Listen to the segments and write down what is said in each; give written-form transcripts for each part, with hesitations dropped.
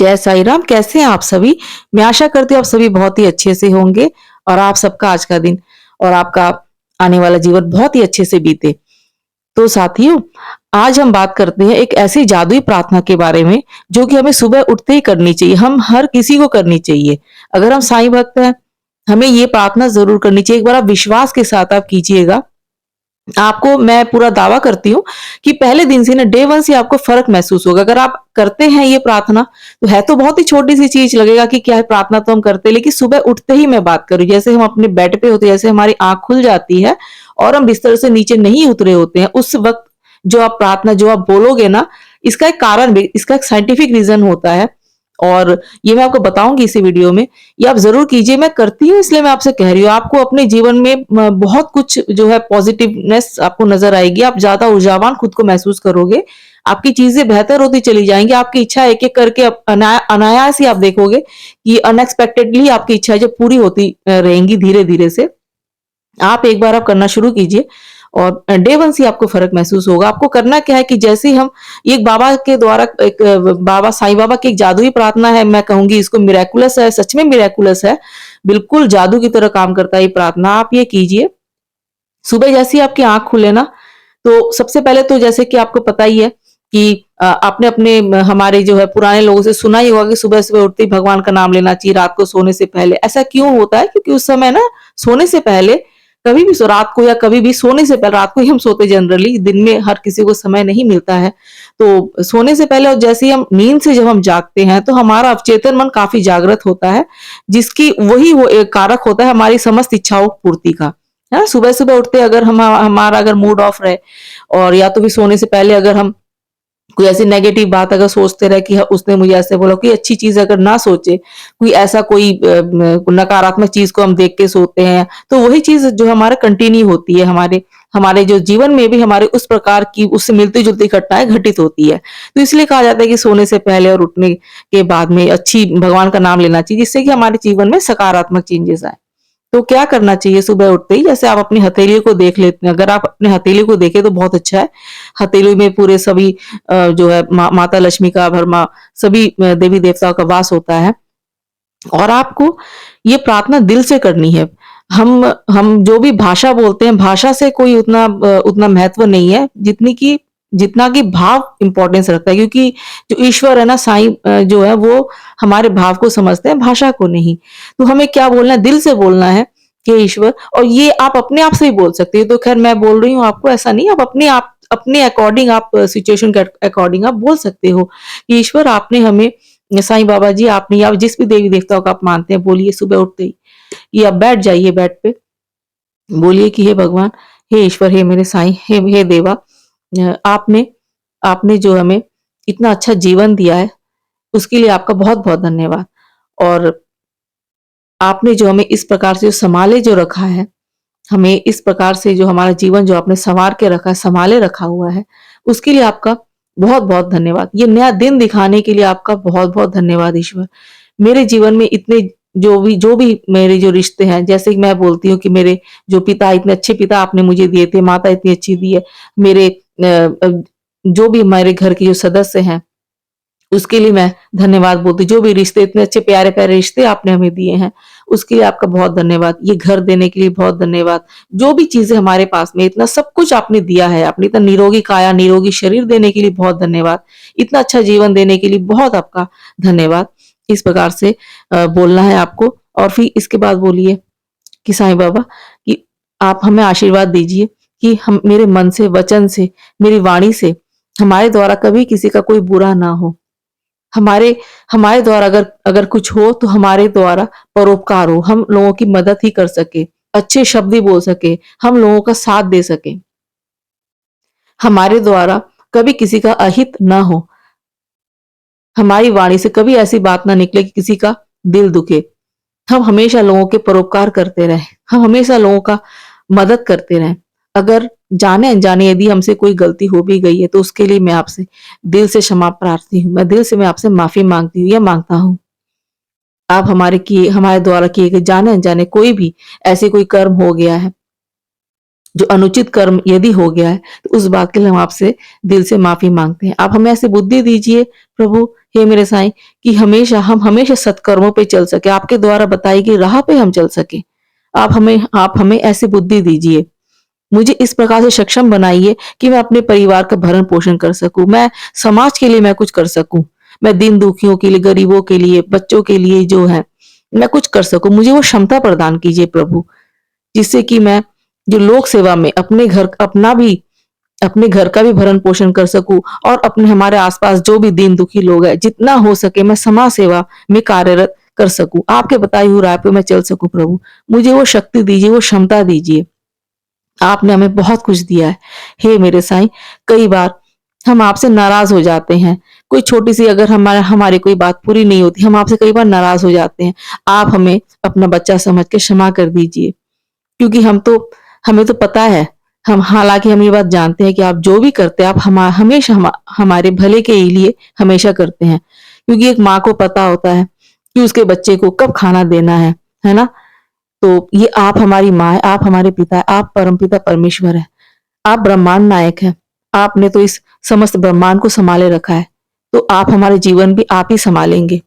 जय साईं राम। कैसे हैं आप सभी? मैं आशा करती हूँ आप सभी बहुत ही अच्छे से होंगे और आप सबका आज का दिन और आपका आने वाला जीवन बहुत ही अच्छे से बीते। तो साथियों, आज हम बात करते हैं एक ऐसी जादुई प्रार्थना के बारे में जो कि हमें सुबह उठते ही करनी चाहिए। हम हर किसी को करनी चाहिए। अगर हम साईं भक्त हैं, हमें ये प्रार्थना ज़रूर करनी चाहिए। एक बार आप विश्वास के साथ आप कीजिएगा। आपको मैं पूरा दावा करती हूँ कि पहले दिन से ना डे 1 से आपको फ़र्क महसूस होगा। अगर आप करते हैं ये प्रार्थना, तो है तो बहुत ही छोटी-सी चीज़ लगेगा कि क्या है, प्रार्थना तो हम करते हैं, लेकिन सुबह उठते ही मैं बात करूँ, जैसे हम अपने बेड पे होते हैं, जैसे हमारी आँख खुल जाती है और हम बिस्तर से नीचे नहीं उतरे होते हैं, उस वक़्त जो आप प्रार्थना जो आप बोलोगे ना, इसका एक कारण भी, इसका एक साइंटिफिक रीज़न होता है और ये मैं आपको बताऊँगी इसी वीडियो में। ये आप ज़रूर कीजिए, मैं करती हूँ इसलिए मैं आपसे कह रही हूँ। आपको अपने जीवन में बहुत कुछ जो है पॉज़िटिवनेस आपको नज़र आएगी, आप ज़्यादा ऊर्जावान खुद को महसूस करोगे, आपकी चीज़ें बेहतर होती चली जाएँगी, आपकी इच्छा एक-एक करके अब अनायास ही आप देखोगे कि अनएक्सपेक्टेडली आपकी इच्छाएँ जो पूरी होती रहेंगी धीरे-धीरे से। आप एक बार आप करना शुरू कीजिए और डे 1 से आपको फ़र्क महसूस होगा। आपको करना क्या है कि जैसे ही हम एक बाबा के द्वारा एक बाबा साईं बाबा की एक जादुई प्रार्थना है, मैं कहूँगी इसको मिरेकुलस है, सच में मिरेकुलस है। बिल्कुल जादू की तरह काम करता है ये प्रार्थना। आप ये कीजिए, सुबह जैसे ही आपकी आँख खुले ना, तो सबसे पहले तो जैसे कि आपको पता ही है कि आपने अपने हमारे जो है पुराने लोगों से सुना ही होगा कि सुबह-सुबह उठते ही भगवान का नाम लेना चाहिए रात को सोने से पहले। ऐसा क्यों होता है? क्योंकि उस समय ना सोने से पहले कभी भी रात को या कभी भी सोने से पहले, रात को ही हम सोते जनरली, दिन में हर किसी को समय नहीं मिलता है। तो सोने से पहले और जैसे ही हम नींद से जब हम जागते हैं, तो हमारा अवचेतन मन काफ़ी जागृत होता है, जिसकी वही वो एक कारक होता है हमारी समस्त इच्छाओं की पूर्ति का। है ना? सुबह-सुबह उठते अगर हमारा अगर मूड ऑफ रहे और या तो फिर सोने से पहले अगर हम कोई ऐसी नेगेटिव बात अगर सोचते रहे कि उसने मुझे ऐसे बोला, कोई अच्छी चीज़ अगर ना सोचे, कोई ऐसा कोई नकारात्मक चीज़ को हम देख के सोते हैं, तो वही चीज़ जो हमारा कंटिन्यू होती है, हमारे हमारे जो जीवन में भी हमारे उस प्रकार की उससे मिलती-जुलती घटनाएँ घटित होती है। तो इसलिए कहा जाता है कि सोने से पहले और उठने के बाद में अच्छी भगवान का नाम लेना चाहिए, जिससे कि हमारे जीवन में सकारात्मक चेंजेज़ आएँ। तो क्या करना चाहिए सुबह उठते ही? जैसे आप अपनी हथेली को देख लेते हैं, अगर आप अपने हथेली को देखें तो बहुत अच्छा है। हथेली में पूरे सभी जो है माता लक्ष्मी का, ब्रह्मा, सभी देवी-देवताओं का वास होता है और आपको ये प्रार्थना दिल से करनी है। हम जो भी भाषा बोलते हैं, भाषा से कोई उतना महत्व नहीं है, जितना कि भाव इम्पोर्टेंस रखता है, क्योंकि जो ईश्वर है ना, साईं जो है वो हमारे भाव को समझते हैं, भाषा को नहीं। तो हमें क्या बोलना है? दिल से बोलना है कि ईश्वर, और ये आप अपने आप से ही बोल सकते हो। तो खैर मैं बोल रही हूँ आपको, ऐसा नहीं, आप अपने अकॉर्डिंग, आप सिचुएशन के अकॉर्डिंग आप बोल सकते हो कि ईश्वर, आपने हमें, साईं बाबा जी, आपने, या जिस भी देवी-देवताओं को आप मानते हैं, बोलिए सुबह उठते ही। ये आप बैठ जाइए बेड पे, बोलिए कि हे भगवान, हे ईश्वर, हे मेरे साईं, हे देवा, आपने आपने जो हमें इतना अच्छा जीवन दिया है, उसके लिए आपका बहुत-बहुत धन्यवाद। और आपने जो हमें इस प्रकार से जो सँभाले जो रखा है, हमें इस प्रकार से जो हमारा जीवन जो आपने सँवार के रखा है, सँभाले रखा हुआ है, उसके लिए आपका बहुत-बहुत धन्यवाद। ये नया दिन दिखाने के लिए आपका बहुत-बहुत धन्यवाद ईश्वर। मेरे जीवन में इतने जो भी मेरे जो रिश्ते हैं, जैसे कि मैं बोलती हूँ कि मेरे जो पिता, इतने अच्छे पिता आपने मुझे दिए थे, माता इतनी अच्छी दी है, मेरे जो भी हमारे घर के जो सदस्य हैं, उसके लिए मैं धन्यवाद बोलती हूँ। जो भी रिश्ते, इतने अच्छे प्यारे-प्यारे रिश्ते आपने हमें दिए हैं, उसके लिए आपका बहुत धन्यवाद। ये घर देने के लिए बहुत धन्यवाद। जो भी चीज़ें हमारे पास में, इतना सब कुछ आपने दिया है, आपने इतना निरोगी काया, निरोगी शरीर देने के लिए बहुत धन्यवाद। इतना अच्छा जीवन देने के लिए बहुत आपका धन्यवाद। इस प्रकार से बोलना है आपको और फिर इसके बाद बोलिए कि साईं बाबा, कि आप हमें आशीर्वाद दीजिए कि हम, मेरे मन से, वचन से, मेरी वाणी से, हमारे द्वारा कभी किसी का कोई बुरा ना हो। हमारे हमारे द्वारा अगर अगर कुछ हो तो हमारे द्वारा परोपकार हो, हम लोगों की मदद ही कर सके, अच्छे शब्द ही बोल सके, हम लोगों का साथ दे सके। हमारे द्वारा कभी किसी का अहित ना हो, हमारी वाणी से कभी ऐसी बात ना निकले कि किसी का दिल दुखे। हम हमेशा लोगों के परोपकार करते रहें, हम हमेशा लोगों का मदद करते रहें। अगर जाने-अनजाने यदि हमसे कोई गलती हो भी गई है, तो उसके लिए मैं आपसे दिल से क्षमा प्रार्थी हूँ। मैं दिल से मैं आपसे माफ़ी माँगती हूँ या माँगता हूँ। आप हमारे द्वारा किए गए जाने-अनजाने कोई भी ऐसे कोई कर्म हो गया है, जो अनुचित कर्म यदि हो गया है तो उस बात के लिए हम आपसे दिल से माफी मांगते हैं। आप हमें ऐसी बुद्धि दीजिए प्रभु, हे मेरे साईं, कि हम हमेशा सत्कर्मों पे चल सके, आपके द्वारा बताई गई राह पे हम चल सके। आप हमें ऐसी बुद्धि दीजिए, मुझे इस प्रकार से सक्षम बनाइए कि मैं अपने परिवार का भरण पोषण कर सकूं, मैं समाज के लिए मैं कुछ कर सकूं, मैं दीन दुखियों के लिए, गरीबों के लिए, बच्चों के लिए जो है मैं कुछ कर सकूं। मुझे वो क्षमता प्रदान कीजिए प्रभु, जिससे कि मैं जो लोक सेवा में अपने घर का भी भरण पोषण कर सकूं और अपने हमारे आसपास जो भी दीन दुखी लोग हैं, जितना हो सके मैं समाज सेवा में कार्यरत कर सकूं, आपके बताई हुई राह पे मैं चल सकूं प्रभु। मुझे वो शक्ति दीजिए, वो क्षमता दीजिए। आपने हमें बहुत कुछ दिया है। हे मेरे साईं, कई बार हम आपसे नाराज हो जाते हैं, कोई छोटी सी अगर हमारी कोई बात पूरी नहीं होती, हम आपसे कई बार नाराज हो जाते हैं। आप हमें अपना बच्चा समझ के क्षमा कर दीजिए, क्योंकि हमें तो पता है, हम हालांकि हम ये बात जानते हैं कि आप जो भी करते हैं आप हमेशा हमारे भले के ही लिए हमेशा करते हैं, क्योंकि एक माँ को पता होता है कि उसके बच्चे को कब खाना देना है ना। तो ये आप हमारी माँ है, आप हमारे पिता है, आप परमपिता परमेश्वर है, आप ब्रह्मांड नायक है। आपने तो इस समस्त ब्रह्मांड को संभाले रखा है, तो आप हमारे जीवन भी आप ही संभालेंगे।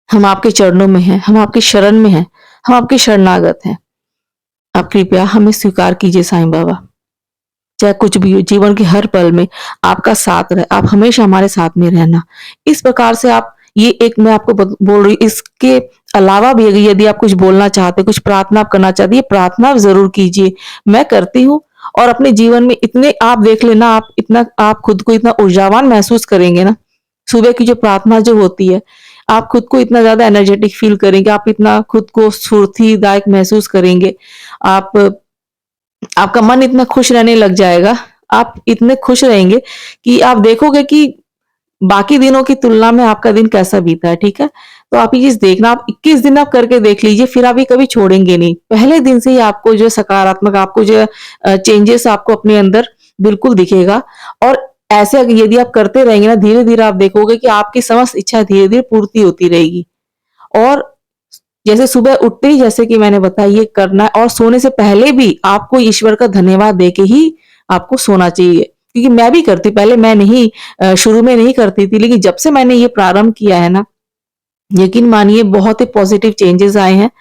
हम आपके चरणों में हैं, हम आपकी शरण में हैं, हम आपके शरणागत हैं। आप कृपया हमें स्वीकार कीजिए साईं बाबा। चाहे कुछ भी हो, जीवन के हर पल में आपका साथ रहे, आप हमेशा हमारे साथ में रहना। इस प्रकार से आप ये एक मैं आपको बोल रही हूँ, इसके अलावा भी अगर यदि आप कुछ बोलना चाहते, कुछ प्रार्थना आप करना चाहते, ये प्रार्थना आप ज़रूर कीजिए। मैं करती हूँ और अपने जीवन में इतने आप देख लेना, आप खुद को इतना ऊर्जावान महसूस करेंगे ना, सुबह की जो प्रार्थना जो होती है, आप खुद को इतना ज़्यादा एनर्जेटिक फ़ील करेंगे, आप इतना खुद को स्फूर्तिदायक महसूस करेंगे। आप आपका मन इतना खुश रहने लग जाएगा, आप इतने खुश रहेंगे कि आप देखोगे कि बाकी दिनों की तुलना में आपका दिन कैसा बीता है, ठीक है? तो आप ये चीज़ देखना, आप 21 दिन आप करके देख लीजिए, फिर आप ये कभी छोड़ेंगे नहीं। पहले दिन से ही आपको जो सकारात्मक आपको जो चेंजेस आपको अपने अंदर बिल्कुल दिखेगा और ऐसे अगर यदि आप करते रहेंगे ना, धीरे-धीरे आप देखोगे कि आपकी समस्त इच्छा धीरे-धीरे पूर्ति होती रहेगी। और जैसे सुबह उठते ही जैसे कि मैंने बताया ये करना है और सोने से पहले भी आपको ईश्वर का धन्यवाद देके ही आपको सोना चाहिए। क्योंकि मैं भी करती पहले मैं नहीं शुरू में नहीं करती थी, लेकिन जब से मैंने ये प्रारंभ किया है ना, यकीन मानिए बहुत ही पॉजिटिव चेंजेस आए हैं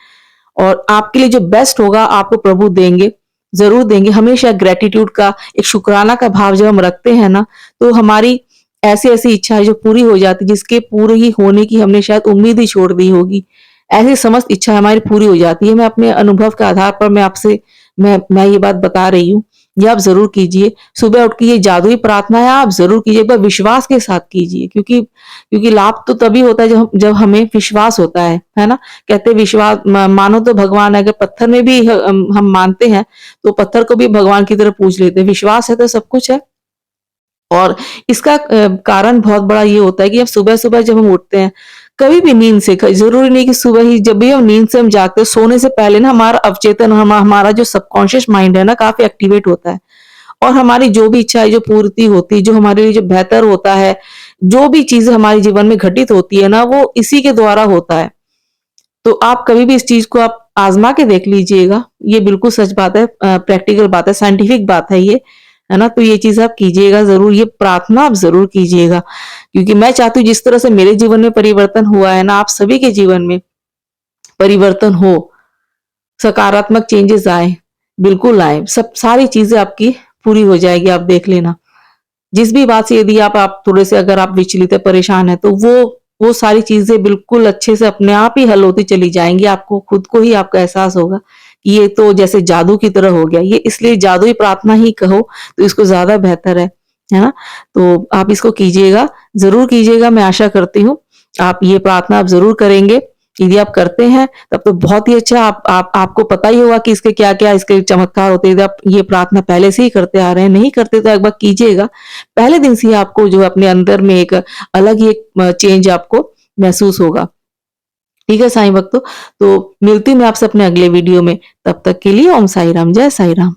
और आपके लिए जो बेस्ट होगा आपको प्रभु देंगे, ज़रूर देंगे। हमेशा ग्रैटिट्यूड का एक शुकराना का भाव जब हम रखते हैं ना, तो हमारी ऐसी-ऐसी इच्छाएँ जो पूरी हो जाती जिसके पूरे ही होने की हमने शायद उम्मीद ही छोड़ दी होगी। ऐसी समस्त इच्छाएँ हमारी पूरी हो जाती है। मैं अपने अनुभव के आधार पर मैं आपसे मैं ये बात बता रही हूँ। ये आप ज़रूर कीजिए। सुबह उठ के ये जादुई प्रार्थना है आप ज़रूर कीजिए, एक बार विश्वास के साथ कीजिए क्योंकि लाभ तो तभी होता है जब हमें विश्वास होता है ना? कहते हैं विश्वास मानो तो भगवान है, अगर पत्थर में भी हम मानते हैं, तो पत्थर को भी भगवान की तरह पूज लेते हैं। विश्वास है तो सब कुछ है। और इसका कारण बहुत बड़ा ये होता है कि अब सुबह-सुबह जब हम उठते हैं, कभी भी नींद से ज़रूरी नहीं कि सुबह ही जब भी हम नींद से हम जागते हैं, सोने से पहले ना हमारा अवचेतन हमारा जो सबकॉन्शियस माइंड है ना काफ़ी एक्टिवेट होता है और हमारी जो भी इच्छाएँ जो पूर्ति होती है, जो हमारे लिए जो बेहतर होता है, जो भी चीज़ें हमारे जीवन में घटित होती है ना, वो इसी के द्वारा होता है। तो आप कभी भी इस चीज़ को आप आज़मा के देख लीजिएगा। ये बिल्कुल सच बात है, प्रैक्टिकल बात है, साइंटिफिक बात है ना? तो ये चीज़ आप कीजिएगा ज़रूर, ये प्रार्थना आप ज़रूर कीजिएगा। क्योंकि मैं चाहती हूँ जिस तरह से मेरे जीवन में परिवर्तन हुआ है ना, आप सभी के जीवन में परिवर्तन हो, सकारात्मक चेंजेज़ आएँ, बिल्कुल आएँ। सब सारी चीज़ें आपकी पूरी हो जाएगी, आप देख लेना। जिस भी बात से यदि आप थोड़े से अगर आप विचलित हैं, परेशान हैं, तो वो सारी चीज़ें बिल्कुल अच्छे से अपने आप ही हल होती चली जाएँगी। आपको खुद को ही आपका एहसास होगा कि ये तो जैसे जादू की तरह हो गया। ये इसलिए जादुई प्रार्थना ही कहो तो इसको ज़्यादा बेहतर है ना? तो आप इसको कीजिएगा, ज़रूर कीजिएगा। मैं आशा करती हूँ आप ये प्रार्थना आप ज़रूर करेंगे। यदि आप करते हैं तब तो बहुत ही अच्छा। आपको पता ही होगा कि इसके क्या-क्या इसके चमत्कार होते हैं। यदि आप ये प्रार्थना पहले से ही करते आ रहे हैं, नहीं करते तो एक बार कीजिएगा। पहले दिन से ही आपको जो है अपने अंदर में एक अलग ही एक चेंज आपको महसूस होगा। ठीक है साईं भक्तों, तो मिलती हूँ मैं आपसे अपने अगले वीडियो में। तब तक के लिए ओम साई राम, जय साई राम।